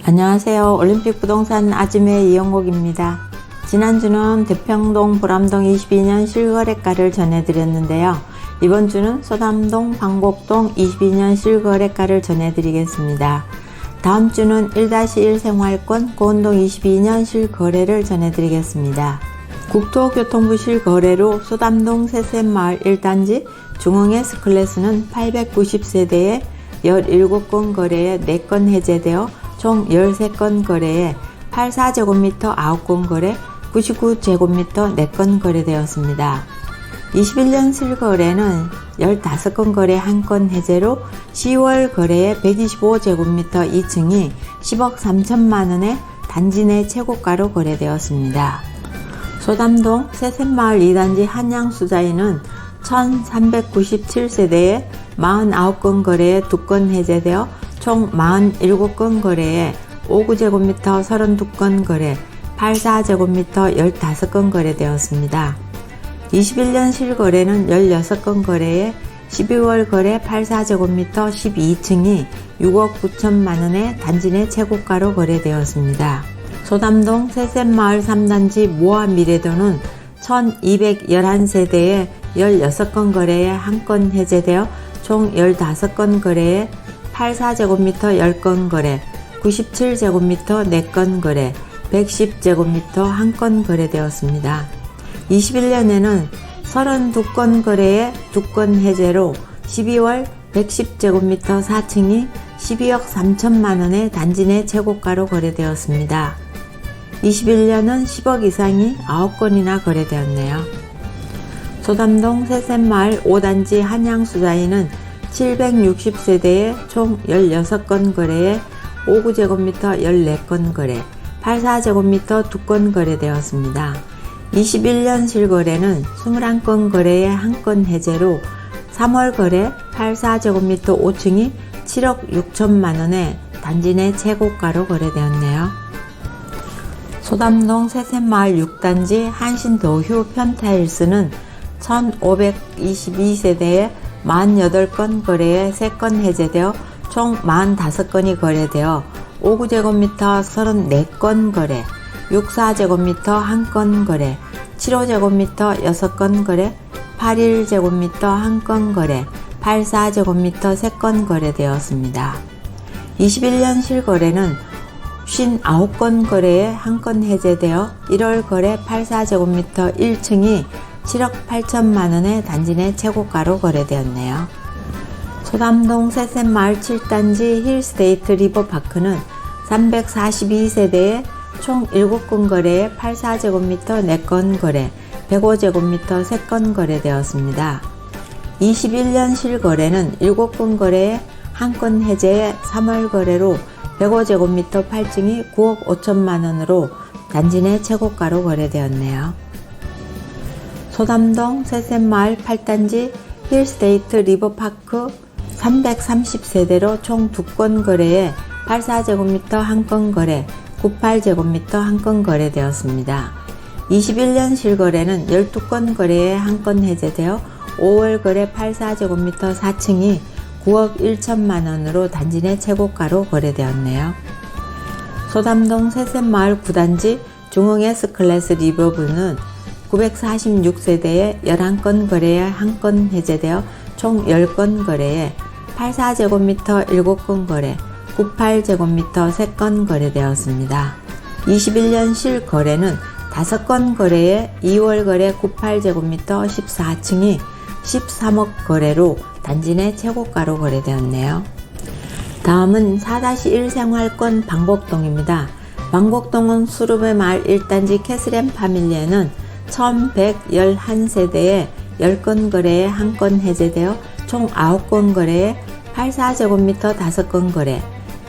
안녕하세요. 올림픽 부동산 아지매 이영옥입니다. 지난주는 대평동 보람동 22년 실거래가를 전해드렸는데요. 이번 주는 소담동 방곡동 22년 실거래가를 전해드리겠습니다. 다음 주는 1-1 생활권 고운동 22년 실거래를 전해드리겠습니다. 국토교통부 실거래로 소담동 세센마을 1단지 중흥 S클래스는 890세대에 17건 거래에 4건 해제되어 총 13건 거래에 84제곱미터 9건 거래, 99제곱미터 4건 거래되었습니다. 21년 실거래는 15건 거래 1건 해제로 10월 거래에 125제곱미터 2층이 10억 3천만원에 단지 내 최고가로 거래되었습니다. 소담동 세센마을 2단지 한양수자인은 1397세대에 49건 거래에 2건 해제되어 총 47건 거래에 59제곱미터 32건 거래, 84제곱미터 15건 거래되었습니다. 21년 실거래는 16건 거래에 12월 거래 84제곱미터 12층이 6억 9천만원에 단지 내 최고가로 거래되었습니다. 소담동 세센마을 3단지 모아미래도는 1211세대에 16건 거래에 1건 해제되어 총 15건 거래에 84제곱미터 10건 거래, 97제곱미터 4건 거래, 110제곱미터 1건 거래되었습니다. 21년에는 32건 거래에 2건 해제로 12월 110제곱미터 4층이 12억 3천만원에 단지 내 최고가로 거래되었습니다. 21년은 10억 이상이 9건이나 거래되었네요. 소담동 세센마을 5단지 한양수자인은 760세대에 총 16건 거래에 59제곱미터 14건 거래, 84제곱미터 2건 거래되었습니다. 21년 실거래는 21건 거래에 1건 해제로 3월 거래 84제곱미터 5층이 7억 6천만원에 단지 내 최고가로 거래되었네요. 소담동 세센마을 6단지 한신도휴 편타일스는 1522세대에 48건 거래에 3건 해제되어 총 45건이 거래되어 59제곱미터 34건 거래, 64제곱미터 1건 거래, 75제곱미터 6건 거래, 81제곱미터 1건 거래, 84제곱미터 3건 거래되었습니다. 21년 실거래는 59건 거래에 1건 해제되어 1월 거래 84제곱미터 1층이 7억 8천만원에 단지 내 최고가로 거래되었네요. 소담동 세센마을 7단지 힐스테이트 리버파크는 342세대에 총 7건 거래에 84제곱미터 4건 거래, 105제곱미터 3건 거래되었습니다. 21년 실거래는 7건 거래에 1건 해제에 3월 거래로 105제곱미터 8층이 9억 5천만원으로 단지 내 최고가로 거래되었네요. 소담동 세센마을 8단지 힐스테이트 리버파크 330세대로 총 2건 거래에 84제곱미터 1건 거래, 98제곱미터 1건 거래되었습니다. 21년 실거래는 12건 거래에 1건 해제되어 5월 거래 84제곱미터 4층이 9억 1천만원으로 단지 내 최고가로 거래되었네요. 소담동 세센마을 9단지 중흥 S클래스 리버브는 946세대에 11건 거래에 1건 해제되어 총 10건 거래에 84제곱미터 7건 거래, 98제곱미터 3건 거래되었습니다. 21년 실거래는 5건 거래에 2월 거래 98제곱미터 14층이 13억 거래로 단지 내 최고가로 거래되었네요. 다음은 4-1 생활권 방곡동입니다. 방곡동은 수룹의 마을 1단지 캐슬앤 파밀리에는 1111세대에 10건 거래에 1건 해제되어 총 9건 거래에 84제곱미터 5건 거래,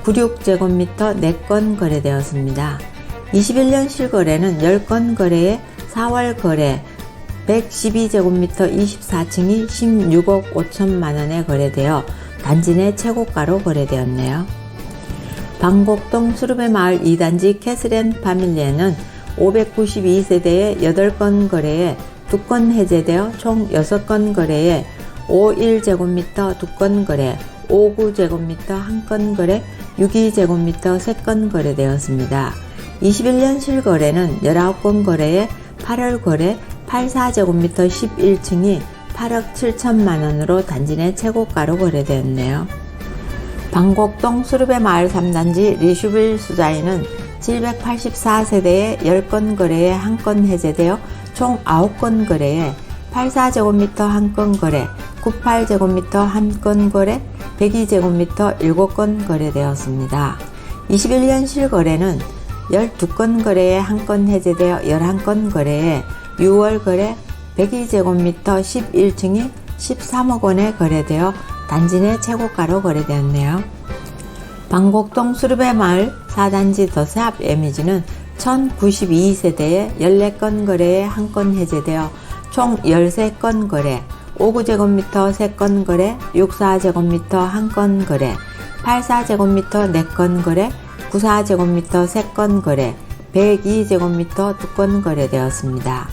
96제곱미터 4건 거래되었습니다. 21년 실거래는 10건 거래에 4월 거래 112제곱미터 24층이 16억 5천만원에 거래되어 단지 내 최고가로 거래되었네요. 방곡동 수룹의 마을 2단지 캐슬앤 파밀리에는 592세대에 8건 거래에 2건 해제되어 총 6건 거래에 51제곱미터 2건 거래, 59제곱미터 1건 거래, 62제곱미터 3건 거래되었습니다. 21년 실거래는 19건 거래에 8월 거래 84제곱미터 11층이 8억 7천만원으로 단지 내 최고가로 거래되었네요. 방곡동 수르베 마을 3단지 리슈빌 수자이는 784세대에 10건 거래에 1건 해제되어 총 9건 거래에 84제곱미터 1건 거래, 98제곱미터 1건 거래, 102제곱미터 7건 거래되었습니다. 21년 실거래는 12건 거래에 1건 해제되어 11건 거래에 6월 거래 102제곱미터 11층이 13억 원에 거래되어 단지 내 최고가로 거래되었네요. 방곡동 수르베 마을 4단지 더샵 에미지는 1092세대에 14건 거래에 1건 해제되어 총 13건 거래, 59제곱미터 3건 거래, 64제곱미터 1건 거래, 84제곱미터 4건 거래, 94제곱미터 3건 거래, 102제곱미터 2건 거래되었습니다.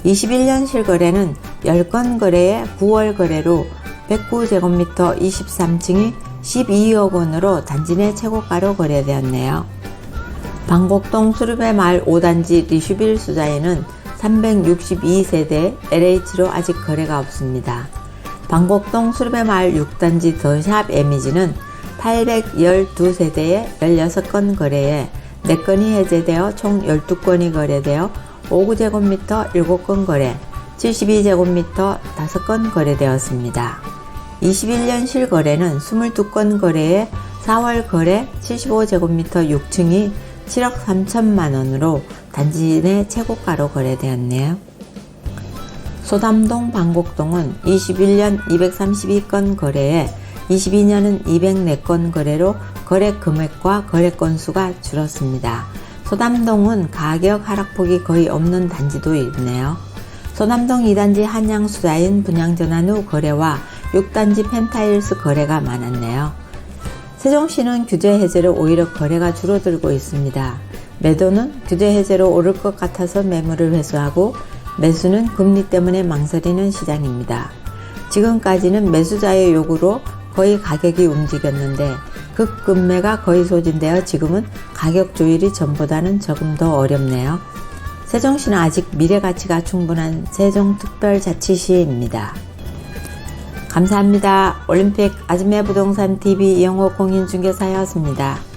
21년 실거래는 10건 거래에 9월 거래로 109제곱미터 23층이 12억 원으로 단지 내 최고가로 거래되었네요. 방곡동 수르베 마을 5단지 리슈빌 수자에는 362세대 LH로 아직 거래가 없습니다. 방곡동 수르베 마을 6단지 더샵 에미지는 812세대에 16건 거래에 4건이 해제되어 총 12건이 거래되어 59제곱미터 7건 거래, 72제곱미터 5건 거래되었습니다. 21년 실거래는 22건 거래에 4월 거래 75제곱미터 6층이 7억 3천만 원으로 단지 내 최고가로 거래되었네요. 소담동 방곡동은 21년 232건 거래에 22년은 204건 거래로 거래 금액과 거래 건수가 줄었습니다. 소담동은 가격 하락폭이 거의 없는 단지도 있네요. 소담동 2단지 한양수자인 분양전환 후 거래와 6단지 펜타일스 거래가 많았네요. 세종시는 규제 해제로 오히려 거래가 줄어들고 있습니다. 매도는 규제 해제로 오를 것 같아서 매물을 회수하고 매수는 금리 때문에 망설이는 시장입니다. 지금까지는 매수자의 요구로 거의 가격이 움직였는데 급급매가 거의 소진되어 지금은 가격 조율이 전보다는 조금 더 어렵네요. 세종시는 아직 미래가치가 충분한 세종특별자치시입니다. 감사합니다. 올림픽 아즈메 부동산 TV 이영호 공인중개사였습니다.